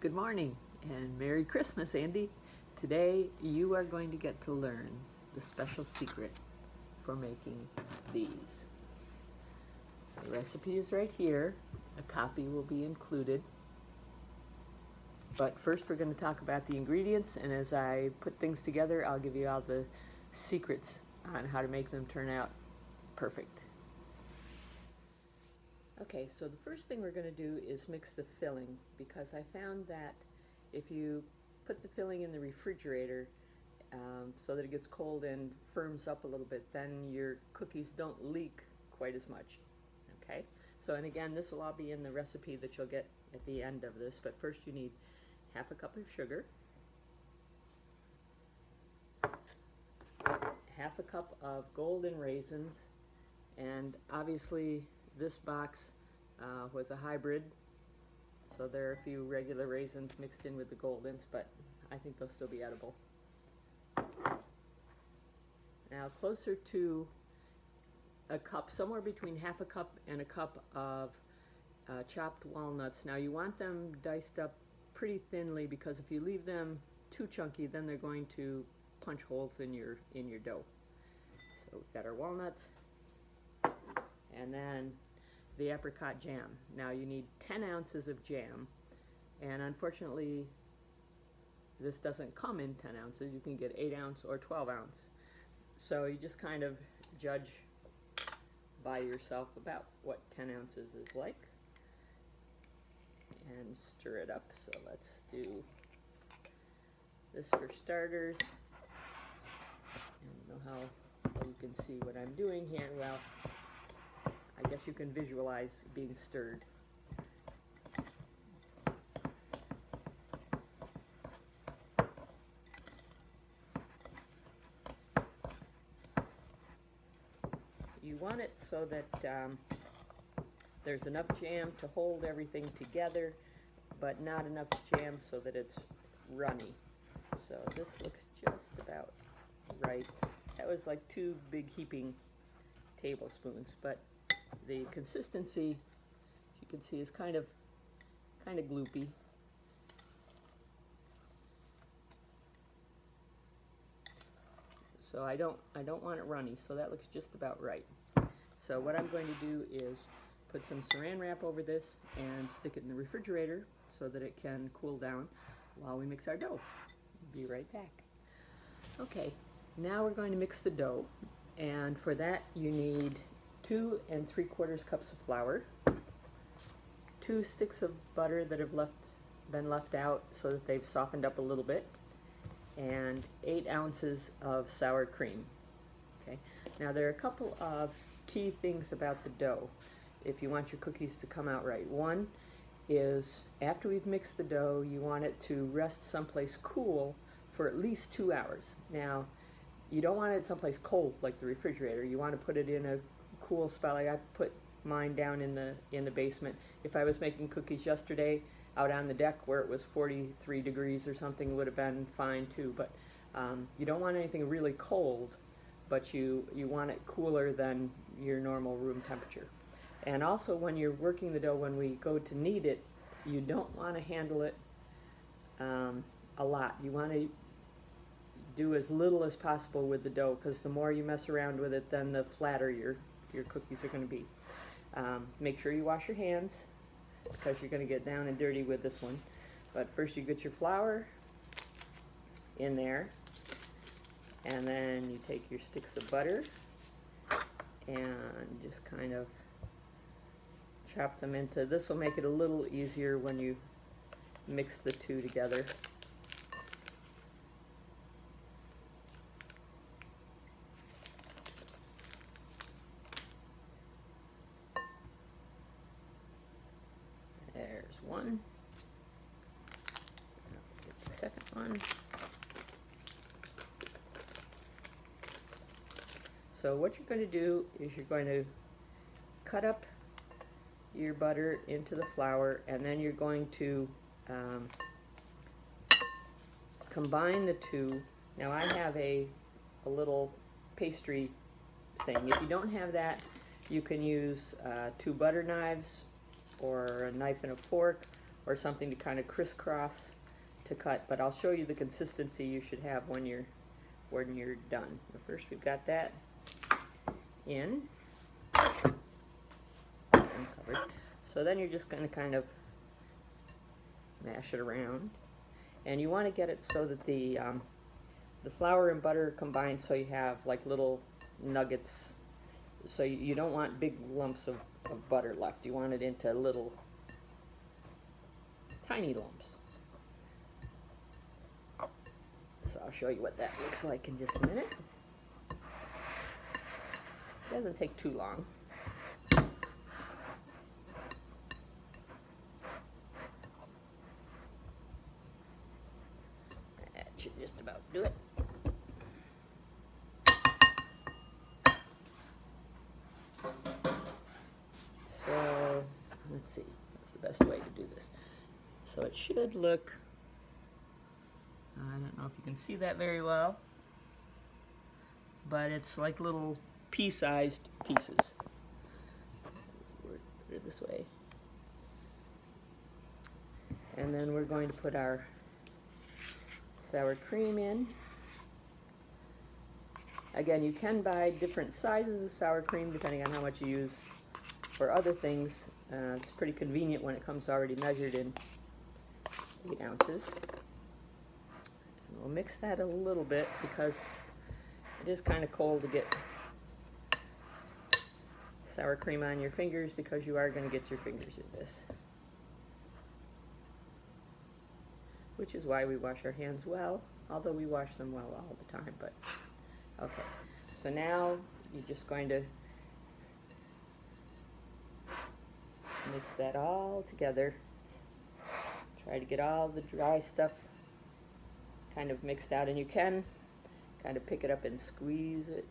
Good morning and Merry Christmas, Andy. Today you are going to get to learn the special secret for making these. The recipe is right here. A copy will be included. But first we're going to talk about the ingredients, and as I put things together, I'll give you all the secrets on how to make them turn out perfect. Okay, so the first thing we're going to do is mix the filling, because I found that if you put the filling in the refrigerator so that it gets cold and firms up a little bit, then your cookies don't leak quite as much. Okay, so and again, this will all be in the recipe that you'll get at the end of this, but first you need half a cup of sugar, half a cup of golden raisins, and obviously this box was a hybrid, so there are a few regular raisins mixed in with the goldens, but I think they'll still be edible. Now closer to a cup, somewhere between half a cup and a cup of chopped walnuts. Now you want them diced up pretty thinly, because if you leave them too chunky, then they're going to punch holes in your dough. So we've got our walnuts, and then the apricot jam. Now you need 10 ounces of jam, and unfortunately this doesn't come in 10 ounces. You can get 8 ounce or 12 ounce. So you just kind of judge by yourself about what 10 ounces is like, and stir it up. So let's do this for starters. I don't know how well you can see what I'm doing here. Well, I guess you can visualize being stirred. You want it so that there's enough jam to hold everything together, but not enough jam so that it's runny. So this looks just about right. That was like 2 big heaping tablespoons, but the consistency, as you can see, is kind of gloopy. So I don't want it runny, so that looks just about right. So what I'm going to do is put some saran wrap over this and stick it in the refrigerator so that it can cool down while we mix our dough. Be right back. Okay, now we're going to mix the dough, and for that you need 2 3/4 cups of flour, 2 sticks of butter that have been left out so that they've softened up a little bit, and 8 ounces of sour cream. Okay, now there are a couple of key things about the dough if you want your cookies to come out right. One is, after we've mixed the dough, you want it to rest someplace cool for at least 2 hours. Now, you don't want it someplace cold like the refrigerator. You want to put it in a cool spot. Like I put mine down in the basement. If I was making cookies yesterday out on the deck where it was 43 degrees or something, it would have been fine too. But you don't want anything really cold, but you want it cooler than your normal room temperature. And also, when you're working the dough, when we go to knead it, you don't want to handle it a lot. You want to do as little as possible with the dough, because the more you mess around with it, then the flatter your cookies are going to be. Make sure you wash your hands, because you're going to get down and dirty with this one. But first you get your flour in there, and then you take your sticks of butter and just kind of chop them into. This will make it a little easier when you mix the two together. There's one. I'll get the second one. So what you're going to do is you're going to cut up your butter into the flour, and then you're going to combine the two. Now I have a little pastry thing. If you don't have that, you can use 2 butter knives or a knife and a fork, or something to kind of crisscross to cut, but I'll show you the consistency you should have when you're done. But first we've got that in, uncovered. So then you're just going to kind of mash it around, and you want to get it so that the flour and butter combine, so you have like little nuggets. So you don't want big lumps of butter left. You want it into little tiny lumps. So I'll show you what that looks like in just a minute. It doesn't take too long. That should just about do it. So let's see, what's the best way to do this? So it should look, I don't know if you can see that very well, but it's like little pea-sized pieces. Put it this way. And then we're going to put our sour cream in. Again, you can buy different sizes of sour cream depending on how much you use for other things. It's pretty convenient when it comes already measured in 8 ounces. And we'll mix that a little bit because it is kind of cold to get sour cream on your fingers, because you are going to get your fingers in this. Which is why we wash our hands well, although we wash them well all the time, but okay. So now you're just going to mix that all together. Try to get all the dry stuff kind of mixed out, and you can kind of pick it up and squeeze it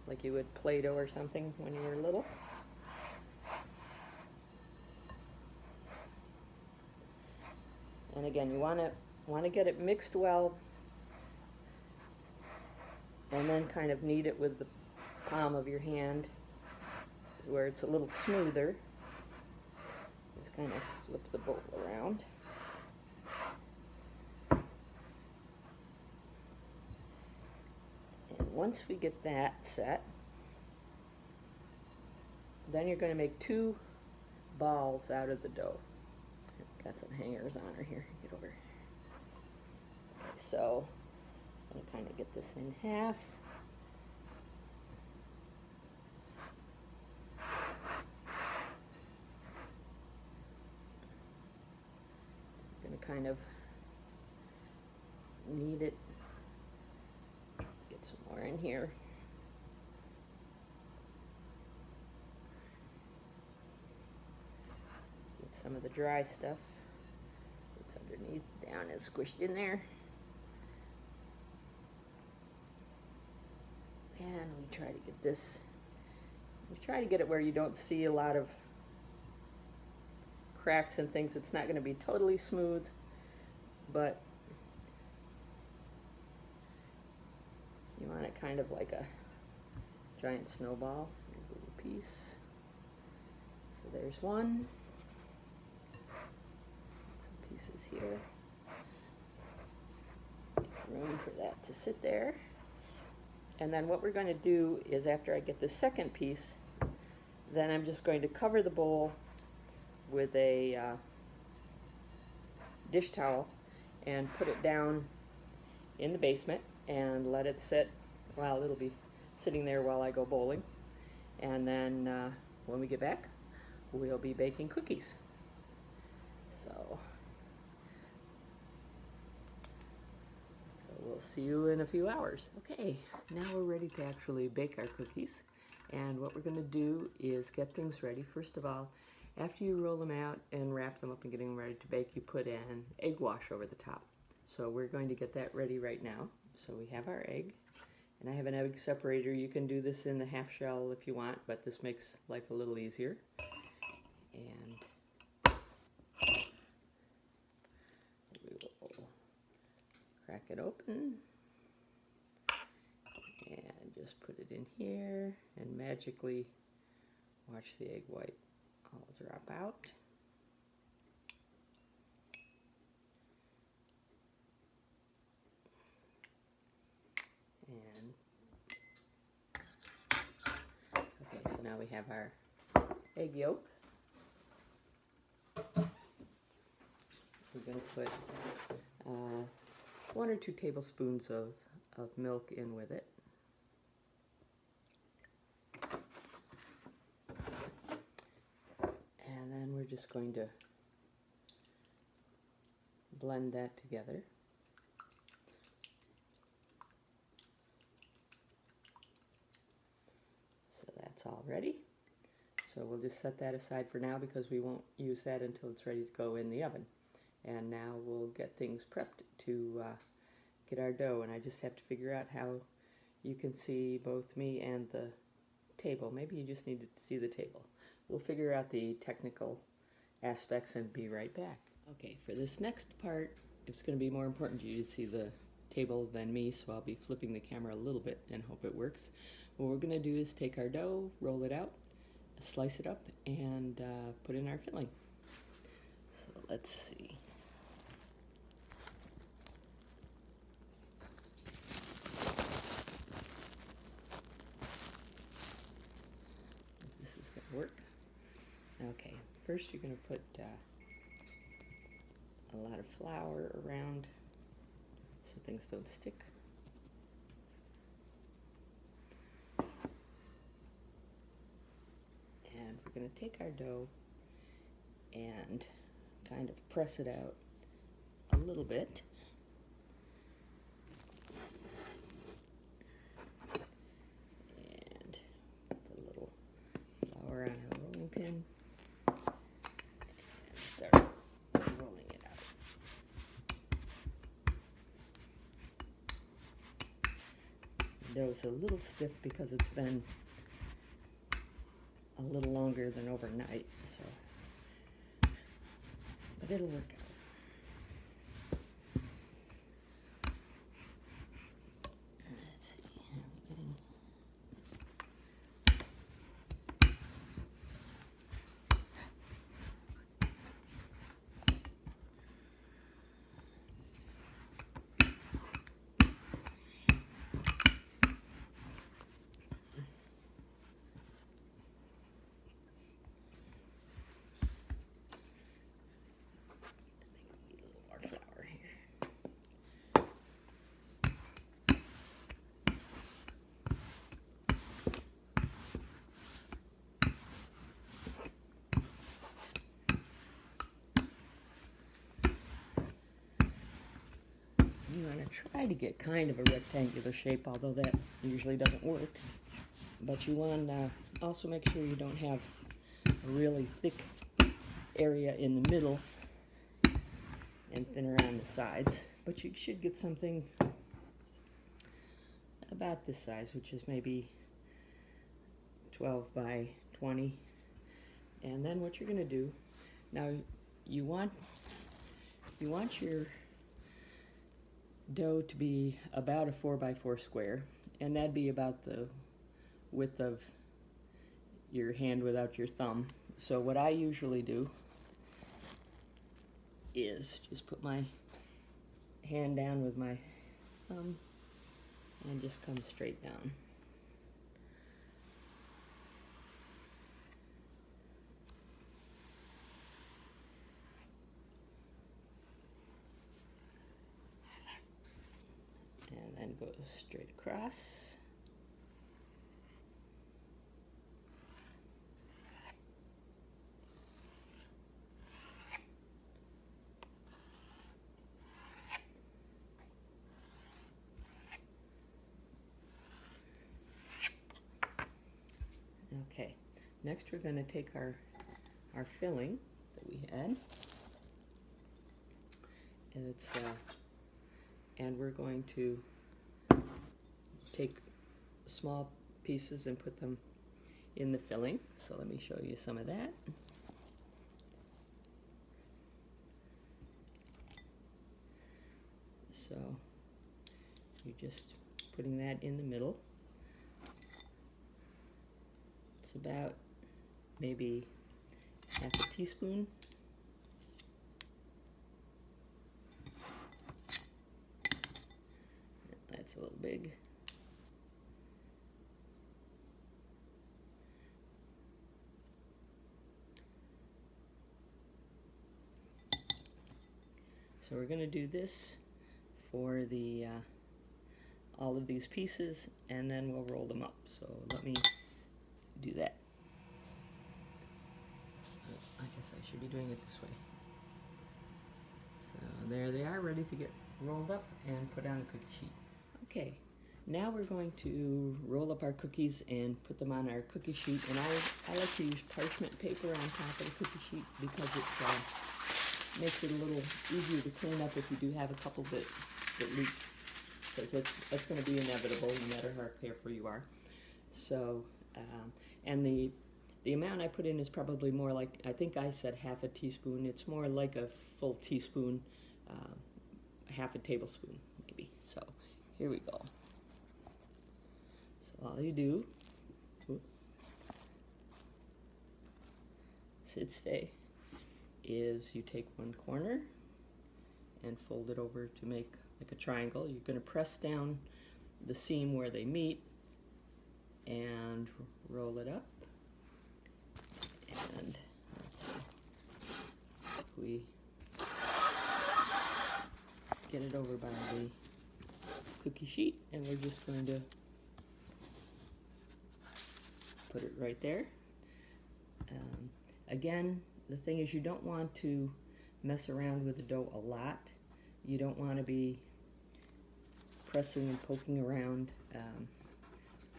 like you would Play-Doh or something when you were little. And again, you want to get it mixed well, and then kind of knead it with the palm of your hand, where it's a little smoother. Just kind of flip the bowl around. And once we get that set, then you're going to make 2 balls out of the dough. Got some hangers on her here. Get over. Okay, so I'm going to kind of get this in half. I'm going to kind of knead it. Get some more in here. Some of the dry stuff that's underneath down and squished in there. And we try to get this, we try to get it where you don't see a lot of cracks and things. It's not going to be totally smooth, but you want it kind of like a giant snowball. Here's a little piece. So there's one. Pieces here. Make room for that to sit there. And then what we're going to do is, after I get the second piece, then I'm just going to cover the bowl with a dish towel and put it down in the basement and let it sit. Well, it'll be sitting there while I go bowling. And then when we get back, we'll be baking cookies. So we'll see you in a few hours. Okay, now we're ready to actually bake our cookies. And what we're going to do is get things ready. First of all, after you roll them out and wrap them up and getting them ready to bake, you put in egg wash over the top. So we're going to get that ready right now. So we have our egg, and I have an egg separator. You can do this in the half shell if you want, but this makes life a little easier. And we will crack it open and just put it in here, and magically watch the egg white all drop out. now we have our egg yolk. We're going to put 1 or 2 tablespoons of milk in with it. And then we're just going to blend that together. So that's all ready. So we'll just set that aside for now because we won't use that until it's ready to go in the oven. And now we'll get things prepped to get our dough. And I just have to figure out how you can see both me and the table. Maybe you just need to see the table. We'll figure out the technical aspects and be right back. Okay, for this next part, it's going to be more important to you to see the table than me, so I'll be flipping the camera a little bit and hope it works. What we're going to do is take our dough, roll it out, slice it up, and put in our filling. So let's see. If this is going to work. Okay, first you're going to put a lot of flour around so things don't stick. And we're going to take our dough and kind of press it out a little bit. And put a little flour on our rolling pin. And start rolling it out. The dough's a little stiff because it's been a little longer than overnight, so, but it'll work out. Let's see. You want to try to get kind of a rectangular shape, although that usually doesn't work. But you want to also make sure you don't have a really thick area in the middle and thinner on the sides. But you should get something about this size, which is maybe 12 by 20. And then what you're going to do, now you want your dough to be about a 4 by 4 square, and that'd be about the width of your hand without your thumb. So what I usually do is just put my hand down with my thumb and just come straight down. And then go straight across. Okay, next we're going to take our filling that we had, and and we're going to take small pieces and put them in the filling. So let me show you some of that. So you're just putting that in the middle. It's about maybe half a teaspoon. That's a little big. So we're going to do this for the all of these pieces, and then we'll roll them up. So let me do that. I guess I should be doing it this way. So there they are, ready to get rolled up and put on a cookie sheet. Okay, now we're going to roll up our cookies and put them on our cookie sheet. And I like to use parchment paper on top of the cookie sheet because it makes it a little easier to clean up if you do have a couple that leak, because that's going to be inevitable no matter how careful you are. So, and the amount I put in is probably more like, I think I said half a teaspoon. It's more like a full teaspoon, half a tablespoon maybe. So here we go. So all you do, sit stay, is you take one corner and fold it over to make like a triangle. You're going to press down the seam where they meet and roll it up. And let's see if we get it over by the cookie sheet, and we're just going to put it right there. Again, the thing is, you don't want to mess around with the dough a lot. You don't want to be pressing and poking around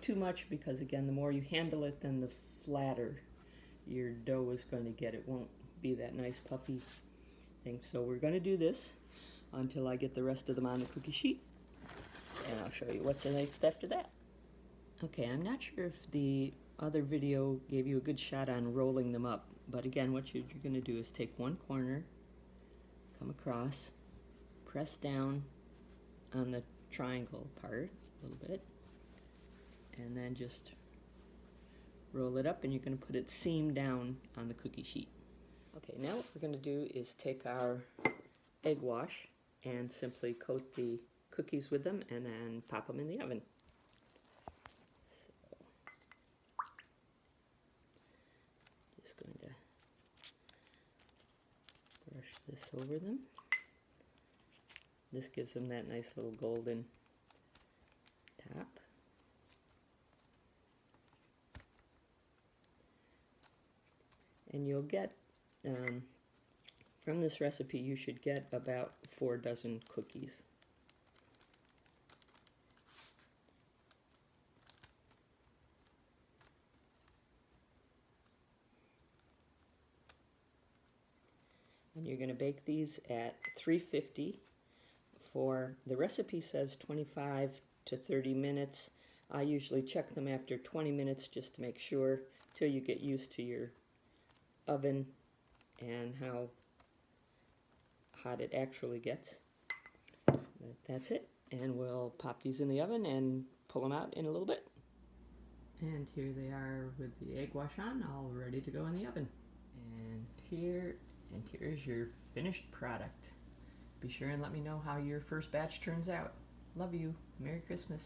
too much, because again, the more you handle it, then the flatter your dough is going to get. It won't be that nice puffy thing. So we're going to do this until I get the rest of them on the cookie sheet, and I'll show you what's next after that. Okay, I'm not sure if the other video gave you a good shot on rolling them up, but again, what you're going to do is take one corner, come across, press down on the triangle part a little bit, and then just roll it up, and you're going to put it seam down on the cookie sheet. Okay, now what we're going to do is take our egg wash and simply coat the cookies with them and then pop them in the oven. So, just going to brush this over them. This gives them that nice little golden top. And you'll get, from this recipe, you should get about 4 dozen cookies. And you're going to bake these at 350 for, the recipe says 25 to 30 minutes. I usually check them after 20 minutes just to make sure, till you get used to your oven and how hot it actually gets. That's it, and we'll pop these in the oven and pull them out in a little bit. And here they are with the egg wash on, all ready to go in the oven. And here's your finished product. Be sure and let me know how your first batch turns out. Love you. Merry Christmas.